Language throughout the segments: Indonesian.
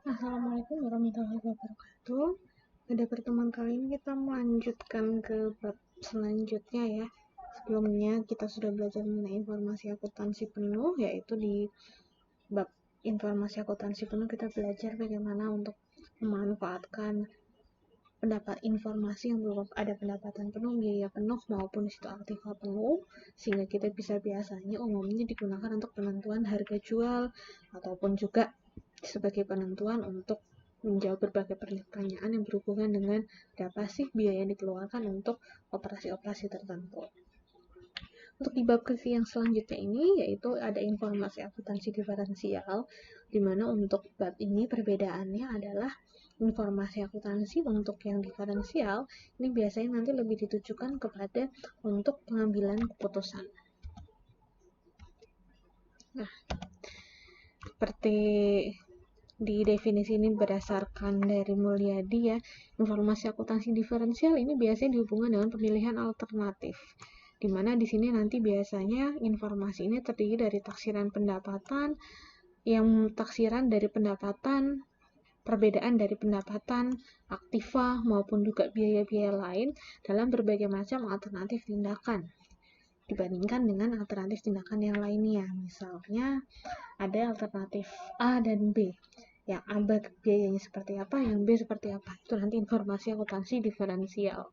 Assalamualaikum warahmatullahi wabarakatuh. Pada pertemuan kali ini kita melanjutkan ke bab selanjutnya ya. Sebelumnya kita sudah belajar mengenai informasi akuntansi penuh, yaitu di bab informasi akuntansi penuh kita belajar bagaimana untuk memanfaatkan pendapat informasi yang belum ada pendapatan penuh, biaya penuh maupun di situ aktiva penuh, sehingga kita bisa biasanya umumnya digunakan untuk penentuan harga jual ataupun juga sebagai penentuan untuk menjawab berbagai pertanyaan yang berhubungan dengan berapa sih biaya yang dikeluarkan untuk operasi-operasi tertentu. Untuk di bab yang selanjutnya ini yaitu ada informasi akuntansi diferensial, di mana untuk bab ini perbedaannya adalah informasi akuntansi untuk yang diferensial ini biasanya nanti lebih ditujukan kepada untuk pengambilan keputusan. Nah, seperti di definisi ini berdasarkan dari Mulyadi ya, informasi akuntansi diferensial ini biasanya dihubungkan dengan pemilihan alternatif. Di mana di sini nanti biasanya informasi ini terdiri dari taksiran pendapatan, perbedaan dari pendapatan, aktiva maupun juga biaya-biaya lain dalam berbagai macam alternatif tindakan dibandingkan dengan alternatif tindakan yang lainnya. Misalnya ada alternatif A dan B. Yang A biayanya seperti apa, yang B seperti apa. Itu nanti informasi akuntansi diferensial.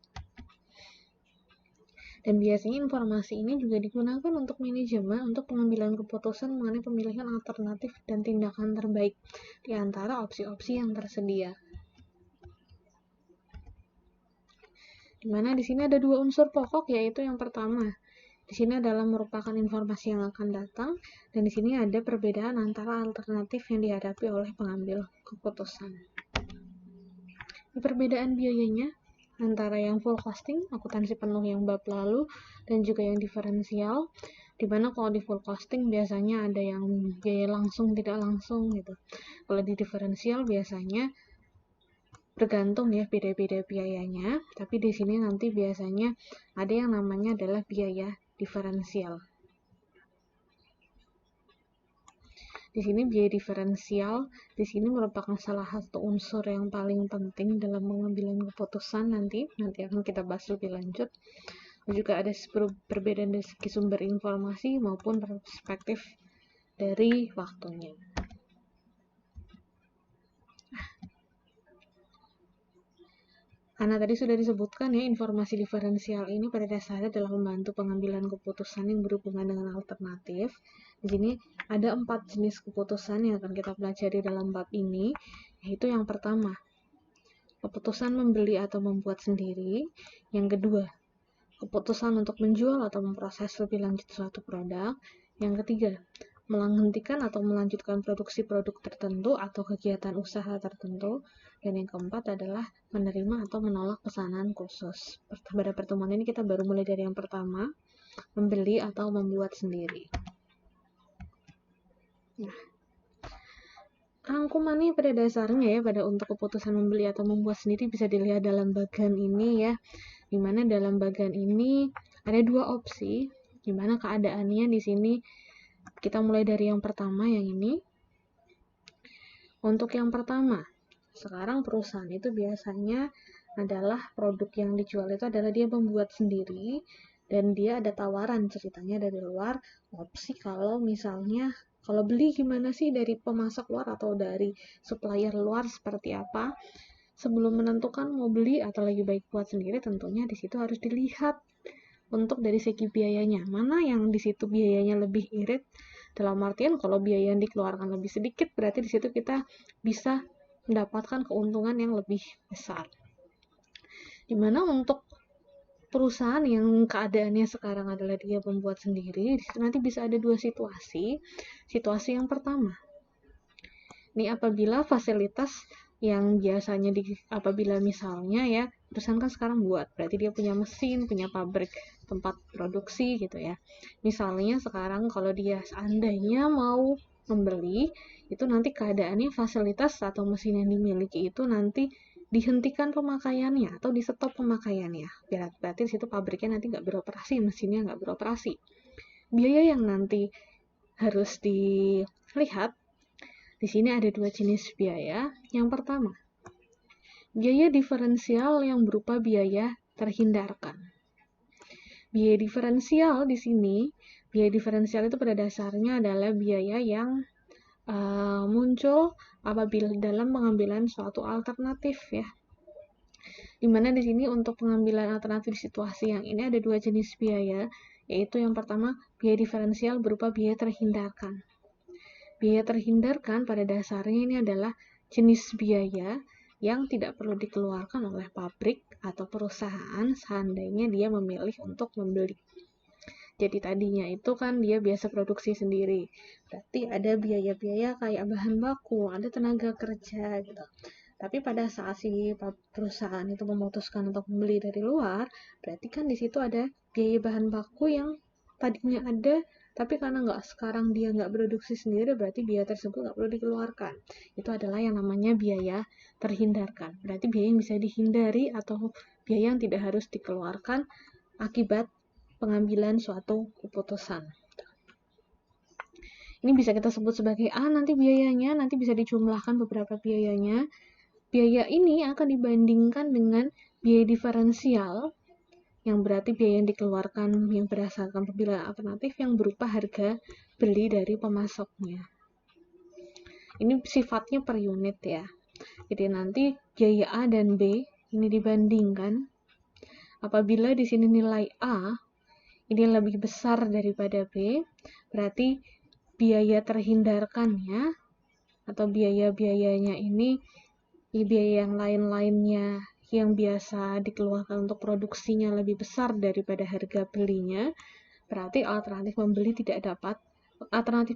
Dan biasanya informasi ini juga digunakan untuk manajemen untuk pengambilan keputusan mengenai pemilihan alternatif dan tindakan terbaik di antara opsi-opsi yang tersedia. Di mana di sini ada dua unsur pokok, yaitu yang pertama, di sini adalah merupakan informasi yang akan datang, dan di sini ada perbedaan antara alternatif yang dihadapi oleh pengambil keputusan. Di perbedaan biayanya antara yang full costing, akuntansi penuh yang bab lalu, dan juga yang diferensial, di mana kalau di full costing biasanya ada yang biaya langsung tidak langsung gitu. Kalau di diferensial biasanya bergantung ya beda-beda biayanya, tapi di sini nanti biasanya ada yang namanya adalah biaya diferensial. Di sini biaya diferensial di sini merupakan salah satu unsur yang paling penting dalam pengambilan keputusan nanti akan kita bahas lebih lanjut. Juga ada perbedaan dari segi sumber informasi maupun perspektif dari waktunya. Karena tadi sudah disebutkan ya, informasi diferensial ini pada dasarnya adalah membantu pengambilan keputusan yang berhubungan dengan alternatif. Di sini ada 4 jenis keputusan yang akan kita pelajari dalam bab ini, yaitu yang pertama, keputusan membeli atau membuat sendiri. Yang kedua, keputusan untuk menjual atau memproses lebih lanjut suatu produk. Yang ketiga, menghentikan atau melanjutkan produksi produk tertentu atau kegiatan usaha tertentu. Dan yang keempat adalah menerima atau menolak pesanan khusus. Pada pertemuan ini kita baru mulai dari yang pertama, membeli atau membuat sendiri. Nah, rangkumannya pada dasarnya ya, pada untuk keputusan membeli atau membuat sendiri bisa dilihat dalam bagian ini ya, dimana dalam bagian ini ada dua opsi, dimana keadaannya di sini kita mulai dari yang pertama yang ini. Untuk yang pertama, sekarang perusahaan itu biasanya adalah produk yang dijual itu adalah dia membuat sendiri, dan dia ada tawaran ceritanya dari luar, opsi kalau misalnya kalau beli gimana sih dari pemasok luar atau dari supplier luar seperti apa. Sebelum menentukan mau beli atau lagi baik buat sendiri, tentunya di situ harus dilihat untuk dari segi biayanya. Mana yang di situ biayanya lebih irit? Dalam artian kalau biaya yang dikeluarkan lebih sedikit, berarti di situ kita bisa mendapatkan keuntungan yang lebih besar. Dimana untuk perusahaan yang keadaannya sekarang adalah dia membuat sendiri, nanti bisa ada dua situasi. Situasi yang pertama, ini apabila fasilitas yang biasanya apabila misalnya ya, perusahaan kan sekarang buat, berarti dia punya mesin, punya pabrik, tempat produksi gitu ya. Misalnya sekarang kalau dia seandainya mau membeli, itu nanti keadaannya fasilitas atau mesin yang dimiliki itu nanti dihentikan pemakaiannya atau di stop pemakaiannya. Berarti di situ pabriknya nanti nggak beroperasi, mesinnya nggak beroperasi. Biaya yang nanti harus dilihat Di sini ada dua jenis biaya. Yang pertama, biaya diferensial yang berupa biaya terhindarkan. Biaya diferensial di sini, biaya diferensial itu pada dasarnya adalah biaya yang muncul apabila dalam pengambilan suatu alternatif ya. Dimana di sini untuk pengambilan alternatif situasi yang ini ada dua jenis biaya, yaitu yang pertama biaya diferensial berupa biaya terhindarkan. Biaya terhindarkan pada dasarnya ini adalah jenis biaya yang tidak perlu dikeluarkan oleh pabrik atau perusahaan seandainya dia memilih untuk membeli. Jadi tadinya itu kan dia biasa produksi sendiri, berarti ada biaya-biaya kayak bahan baku, ada tenaga kerja gitu. Tapi pada saat si perusahaan itu memutuskan untuk membeli dari luar, berarti kan di situ ada biaya bahan baku yang tadinya ada, tapi karena sekarang dia nggak produksi sendiri, berarti biaya tersebut nggak perlu dikeluarkan. Itu adalah yang namanya biaya terhindarkan. Berarti biaya yang bisa dihindari atau biaya yang tidak harus dikeluarkan akibat pengambilan suatu keputusan. Ini bisa kita sebut sebagai A nanti biayanya, nanti bisa dijumlahkan beberapa biayanya. Biaya ini akan dibandingkan dengan biaya diferensial, yang berarti biaya yang dikeluarkan yang berdasarkan pemilihan alternatif yang berupa harga beli dari pemasoknya. Ini sifatnya per unit ya. Jadi nanti biaya A dan B ini dibandingkan. Apabila di sini nilai A ini lebih besar daripada B, berarti biaya terhindarkannya atau biaya-biayanya ini biaya yang lain-lainnya yang biasa dikeluarkan untuk produksinya lebih besar daripada harga belinya, berarti alternatif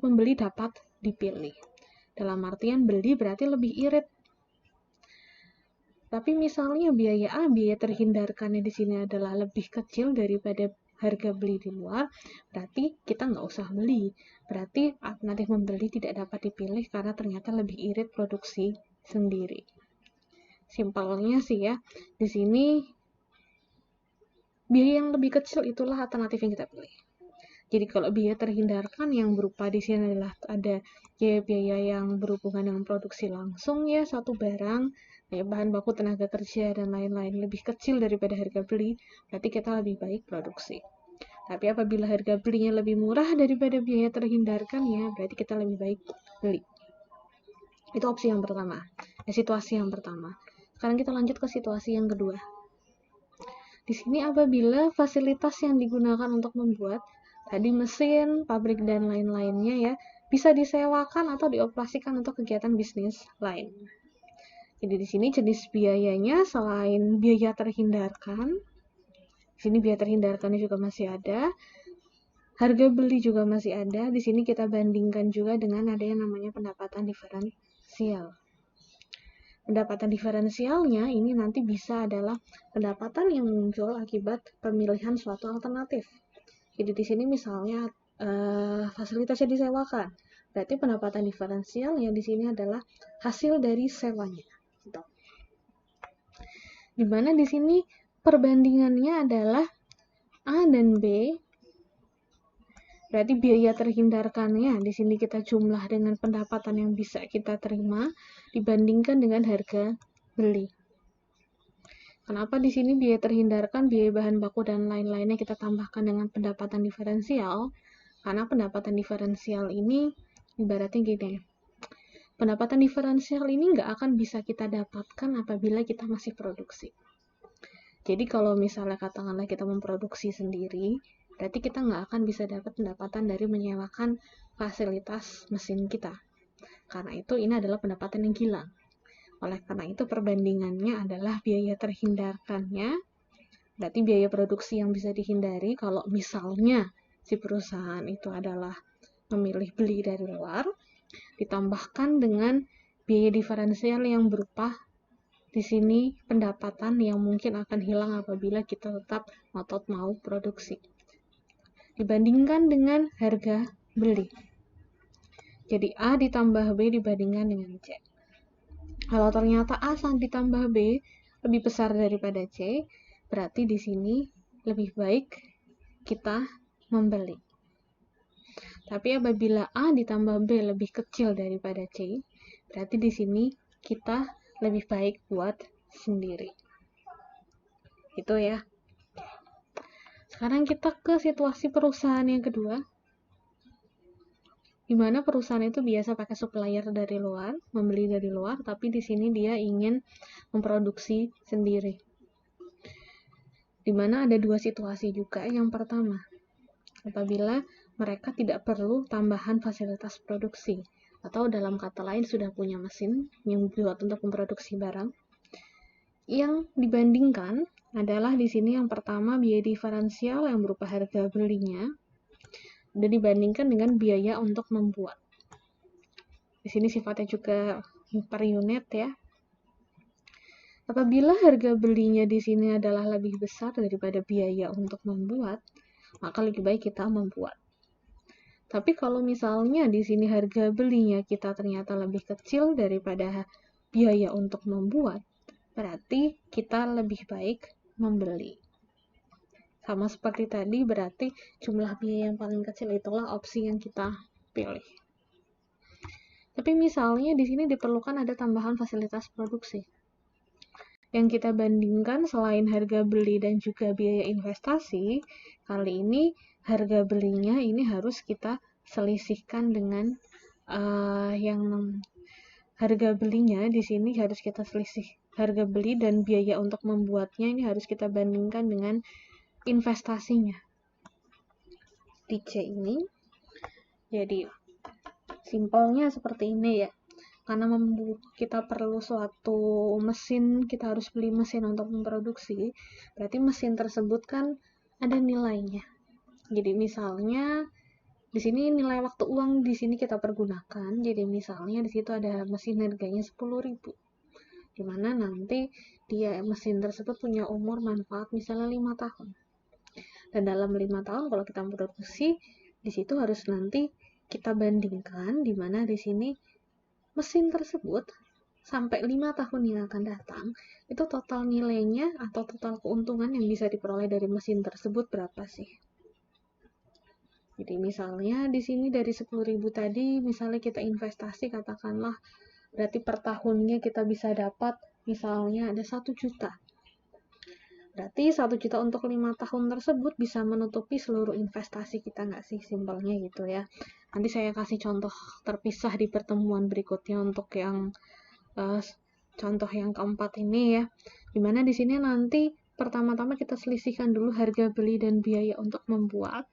membeli dapat dipilih. Dalam artian beli berarti lebih irit. Tapi misalnya biaya A, biaya terhindarkannya di sini adalah lebih kecil daripada harga beli di luar, berarti kita nggak usah beli. Berarti alternatif membeli tidak dapat dipilih karena ternyata lebih irit produksi sendiri. Simpelnya sih ya, di sini biaya yang lebih kecil itulah alternatif yang kita pilih. Jadi kalau biaya terhindarkan yang berupa di sini adalah ada biaya yang berhubungan dengan produksi langsung ya, satu barang, bahan baku, tenaga kerja, dan lain-lain lebih kecil daripada harga beli, berarti kita lebih baik produksi. Tapi apabila harga belinya lebih murah daripada biaya terhindarkan ya, berarti kita lebih baik beli. Itu opsi yang pertama, situasi yang pertama. Sekarang kita lanjut ke situasi yang kedua. Di sini apabila fasilitas yang digunakan untuk membuat tadi mesin, pabrik, dan lain-lainnya ya, bisa disewakan atau dioperasikan untuk kegiatan bisnis lain. Jadi di sini jenis biayanya selain biaya terhindarkan, di sini biaya terhindarkannya juga masih ada, harga beli juga masih ada. Di sini kita bandingkan juga dengan ada yang namanya pendapatan diferensial. Pendapatan diferensialnya ini nanti bisa adalah pendapatan yang muncul akibat pemilihan suatu alternatif. Jadi di sini misalnya fasilitasnya disewakan, berarti pendapatan diferensial yang di sini adalah hasil dari sewanya. Gitu. Dimana di sini perbandingannya adalah A dan B. Berarti biaya terhindarkannya di sini kita jumlah dengan pendapatan yang bisa kita terima dibandingkan dengan harga beli. Kenapa di sini biaya terhindarkan, biaya bahan baku dan lain-lainnya kita tambahkan dengan pendapatan diferensial? Karena pendapatan diferensial ini ibaratnya gini. Pendapatan diferensial ini nggak akan bisa kita dapatkan apabila kita masih produksi. Jadi kalau misalnya katakanlah kita memproduksi sendiri, berarti kita nggak akan bisa dapat pendapatan dari menyewakan fasilitas mesin kita. Karena itu ini adalah pendapatan yang hilang. Oleh karena itu perbandingannya adalah biaya terhindarkannya, berarti biaya produksi yang bisa dihindari kalau misalnya si perusahaan itu adalah memilih beli dari luar, ditambahkan dengan biaya diferensial yang berupa di sini pendapatan yang mungkin akan hilang apabila kita tetap ngotot mau produksi. Dibandingkan dengan harga beli. Jadi A ditambah B dibandingkan dengan C. Kalau ternyata A ditambah B lebih besar daripada C, berarti di sini lebih baik kita membeli. Tapi apabila A ditambah B lebih kecil daripada C, Berarti di sini kita lebih baik buat sendiri. Itu ya. Sekarang kita ke situasi perusahaan yang kedua, di mana perusahaan itu biasa pakai supplier dari luar, membeli dari luar, tapi di sini dia ingin memproduksi sendiri. Di mana ada dua situasi juga. Yang pertama, apabila mereka tidak perlu tambahan fasilitas produksi, atau dalam kata lain sudah punya mesin yang dibuat untuk memproduksi barang. Yang dibandingkan adalah di sini yang pertama biaya diferensial yang berupa harga belinya, dan dibandingkan dengan biaya untuk membuat. Di sini sifatnya juga per unit ya. Apabila harga belinya di sini adalah lebih besar daripada biaya untuk membuat, maka lebih baik kita membuat. Tapi kalau misalnya di sini harga belinya kita ternyata lebih kecil daripada biaya untuk membuat, berarti kita lebih baik membeli. Sama seperti tadi, berarti jumlah biaya yang paling kecil itulah opsi yang kita pilih. Tapi misalnya di sini diperlukan ada tambahan fasilitas produksi. Yang kita bandingkan selain harga beli dan juga biaya investasi, kali ini harga belinya ini harus kita selisihkan dengan yang harga belinya di sini harus kita selisih. Harga beli dan biaya untuk membuatnya ini harus kita bandingkan dengan investasinya di C ini. Jadi simpelnya seperti ini ya, karena kita perlu suatu mesin, kita harus beli mesin untuk memproduksi, berarti mesin tersebut kan ada nilainya. Jadi misalnya di sini nilai waktu uang di sini kita pergunakan, jadi misalnya di situ ada mesin harganya 10.000, dimana nanti mesin tersebut punya umur manfaat misalnya 5 tahun. Dan dalam 5 tahun kalau kita produksi, di situ harus nanti kita bandingkan di mana di sini mesin tersebut sampai 5 tahun yang akan datang, itu total nilainya atau total keuntungan yang bisa diperoleh dari mesin tersebut berapa sih? Jadi misalnya di sini dari 10.000 tadi, misalnya kita investasi katakanlah, berarti per tahunnya kita bisa dapat misalnya ada 1 juta. Berarti 1 juta untuk 5 tahun tersebut bisa menutupi seluruh investasi kita nggak sih? Simpelnya gitu ya. Nanti saya kasih contoh terpisah di pertemuan berikutnya untuk yang contoh yang keempat ini ya. Dimana di sini nanti pertama-tama kita selisihkan dulu harga beli dan biaya untuk membuat.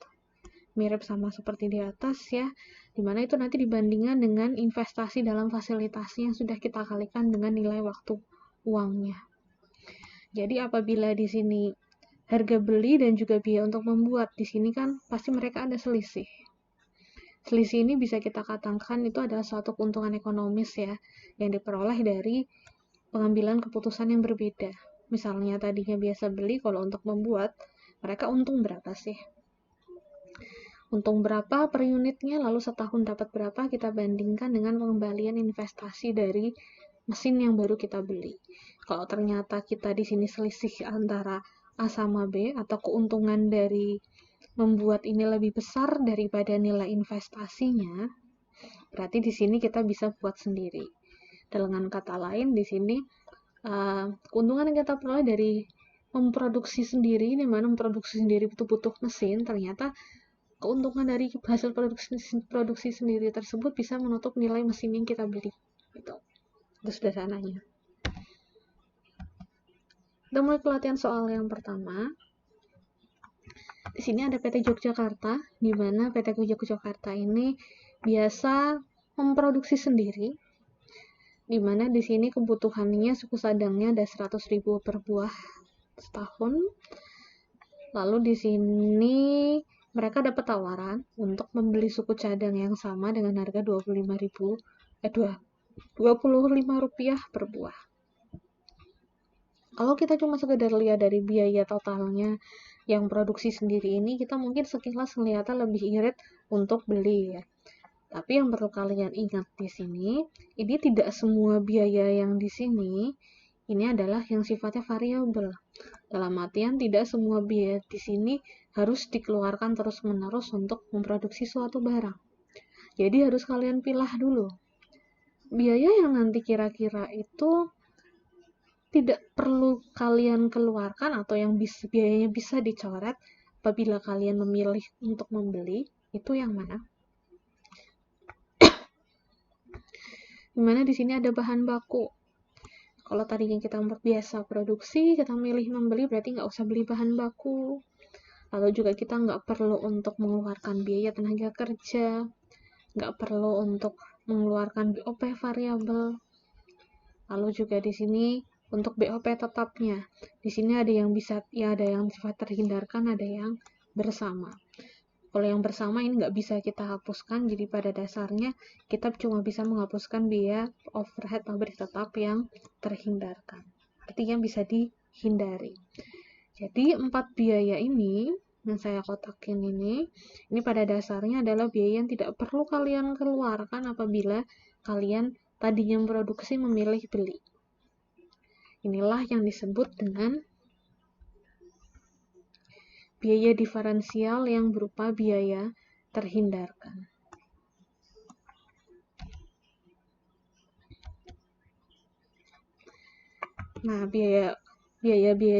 Mirip sama seperti di atas ya. Dimana itu nanti dibandingkan dengan investasi dalam fasilitasi yang sudah kita kalikan dengan nilai waktu uangnya. Jadi apabila di sini harga beli dan juga biaya untuk membuat, di sini kan pasti mereka ada selisih. Selisih ini bisa kita katakan itu adalah suatu keuntungan ekonomis ya, yang diperoleh dari pengambilan keputusan yang berbeda. Misalnya tadinya biasa beli, kalau untuk membuat, mereka untung berapa sih? Untung berapa per unitnya, lalu setahun dapat berapa, kita bandingkan dengan pengembalian investasi dari mesin yang baru kita beli. Kalau ternyata kita di sini selisih antara A sama B atau keuntungan dari membuat ini lebih besar daripada nilai investasinya, berarti di sini kita bisa buat sendiri. Dengan kata lain, di sini keuntungan yang kita peroleh dari memproduksi sendiri, di mana memproduksi sendiri itu butuh mesin, ternyata keuntungan dari hasil produksi sendiri tersebut bisa menutup nilai mesin yang kita beli. Gitu. Itu sederhananya. Kita mulai pelatihan soal yang pertama. Di sini ada PT Yogyakarta, di mana PT Yogyakarta ini biasa memproduksi sendiri, di mana di sini kebutuhannya suku cadangnya ada 100.000 per buah setahun. Lalu di sini mereka dapat tawaran untuk membeli suku cadang yang sama dengan harga Rp25 per buah. Kalau kita cuma sekedar lihat dari biaya totalnya yang produksi sendiri ini, kita mungkin sekilas melihatnya lebih irit untuk beli ya. Tapi yang perlu kalian ingat di sini, ini tidak semua biaya yang di sini ini adalah yang sifatnya variabel. Dalam artian tidak semua biaya di sini harus dikeluarkan terus-menerus untuk memproduksi suatu barang. Jadi harus kalian pilah dulu. biaya yang nanti kira-kira itu tidak perlu kalian keluarkan atau yang biayanya bisa dicoret apabila kalian memilih untuk membeli, itu yang mana? Dimana di sini ada bahan baku. Kalau tadinya kita biasa produksi, kita milih membeli, berarti nggak usah beli bahan baku. Lalu juga kita nggak perlu untuk mengeluarkan biaya tenaga kerja, nggak perlu untuk mengeluarkan BOP variabel. Lalu juga di sini untuk BOP tetapnya, di sini ada yang bisa, ya ada yang sifat terhindarkan, ada yang bersama. Kalau yang bersama ini nggak bisa kita hapuskan, jadi pada dasarnya kita cuma bisa menghapuskan biaya overhead pabrik tetap yang terhindarkan. Artinya bisa dihindari. Jadi 4 biaya ini yang saya kotakin ini pada dasarnya adalah biaya yang tidak perlu kalian keluarkan apabila kalian tadinya produksi memilih beli. Inilah yang disebut dengan biaya diferensial yang berupa biaya terhindarkan. Nah, biaya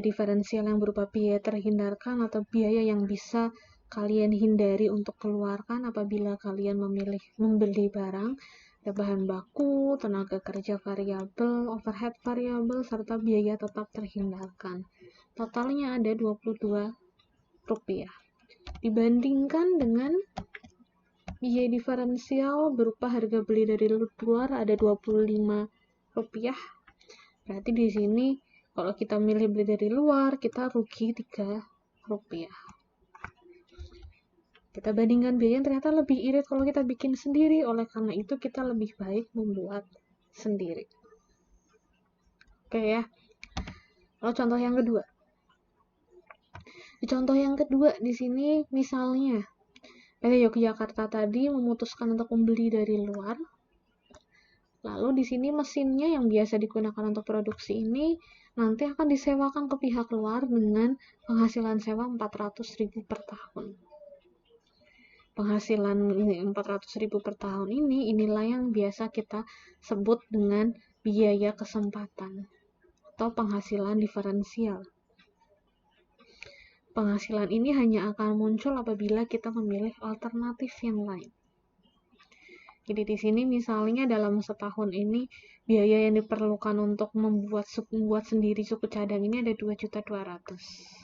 diferensial yang berupa biaya terhindarkan atau biaya yang bisa kalian hindari untuk keluarkan apabila kalian memilih membeli barang, ada bahan baku, tenaga kerja variabel, overhead variabel, serta biaya tetap terhindarkan. Totalnya ada Rp22. Dibandingkan dengan biaya diferensial berupa harga beli dari luar ada Rp25. Berarti di sini kalau kita milih beli dari luar, kita rugi Rp3. Kita bandingkan biaya yang ternyata lebih irit kalau kita bikin sendiri, oleh karena itu kita lebih baik membuat sendiri. Oke ya. Lalu contoh yang kedua. Di contoh yang kedua di sini misalnya PT Yogyakarta tadi memutuskan untuk membeli dari luar. Lalu di sini mesinnya yang biasa digunakan untuk produksi ini nanti akan disewakan ke pihak luar dengan penghasilan sewa 400.000 per tahun. Penghasilan 400.000 per tahun inilah yang biasa kita sebut dengan biaya kesempatan atau penghasilan diferensial. Penghasilan ini hanya akan muncul apabila kita memilih alternatif yang lain. Jadi di sini misalnya dalam setahun ini biaya yang diperlukan untuk membuat sendiri suku cadang ini ada 2.200.000.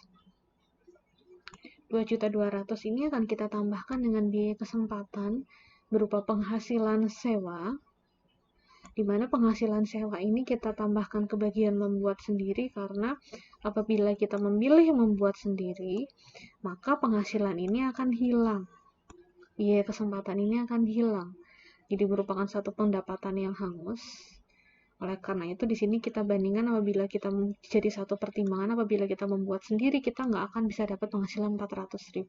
2.200.000 ini akan kita tambahkan dengan biaya kesempatan berupa penghasilan sewa, di mana penghasilan sewa ini kita tambahkan ke bagian membuat sendiri karena apabila kita memilih membuat sendiri, maka penghasilan ini akan hilang. Biaya kesempatan ini akan hilang. Jadi merupakan satu pendapatan yang hangus. Oleh karena itu di sini kita bandingkan apabila kita jadi satu pertimbangan apabila kita membuat sendiri kita nggak akan bisa dapat penghasilan 400.000.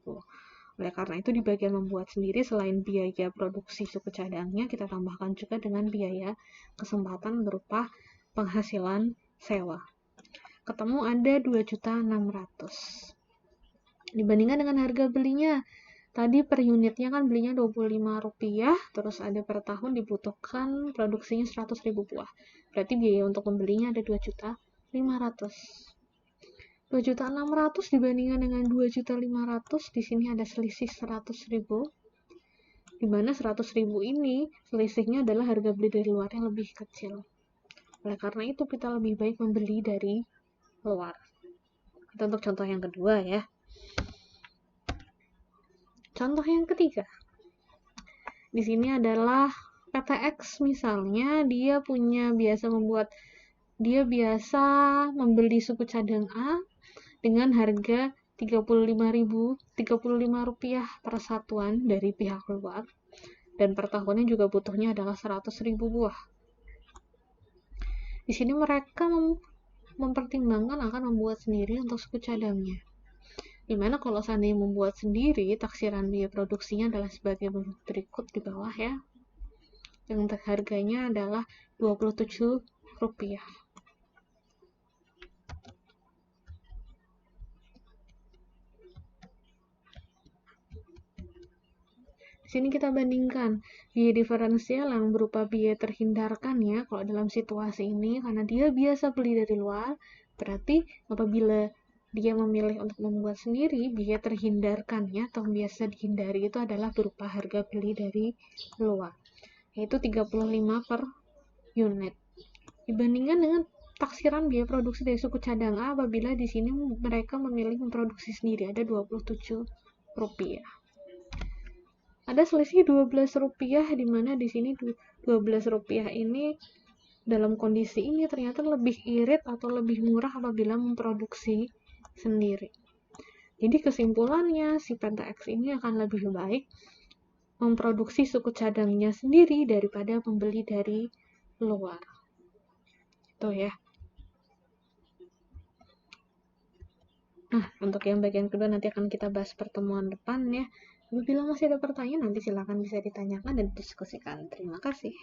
Oleh karena itu di bagian membuat sendiri selain biaya produksi suku cadangnya kita tambahkan juga dengan biaya kesempatan berupa penghasilan sewa. Ketemu ada 2.600.000. Dibandingkan dengan harga belinya tadi per unitnya kan belinya Rp25, terus ada per tahun dibutuhkan produksinya 100.000 buah. Berarti biaya untuk membelinya ada 2.500.000. 2.600.000 dibandingkan dengan 2.500.000, di sini ada selisih 100.000. Di mana 100.000 ini selisihnya adalah harga beli dari luar yang lebih kecil. Oleh karena itu kita lebih baik membeli dari luar. Itu untuk contoh yang kedua ya. Contoh yang ketiga. Di sini adalah PTX misalnya dia biasa membeli suku cadang A dengan harga Rp35 per satuan dari pihak luar dan per tahunnya juga butuhnya adalah 100.000 buah. Di sini mereka mempertimbangkan akan membuat sendiri untuk suku cadangnya. Dimana kalau seandainya membuat sendiri, taksiran biaya produksinya adalah sebagai berikut di bawah ya. Yang harganya adalah Rp27. Di Sini kita bandingkan biaya diferensial yang berupa biaya terhindarkan ya, kalau dalam situasi ini, karena dia biasa beli dari luar, berarti apabila dia memilih untuk membuat sendiri, biaya terhindarkan ya, atau biasa dihindari itu adalah berupa harga beli dari luar, yaitu 35 per unit. Dibandingkan dengan taksiran biaya produksi dari suku cadang A apabila di sini mereka memilih memproduksi sendiri, ada 27 rupiah. Ada selisih 12 rupiah, di mana di sini 12 rupiah ini dalam kondisi ini ternyata lebih irit atau lebih murah apabila memproduksi sendiri. Jadi kesimpulannya si Pentax ini akan lebih baik memproduksi suku cadangnya sendiri daripada membeli dari luar. Itu ya. Nah, untuk yang bagian kedua nanti akan kita bahas pertemuan depan ya. Apabila masih ada pertanyaan, nanti silakan bisa ditanyakan dan didiskusikan. Terima kasih.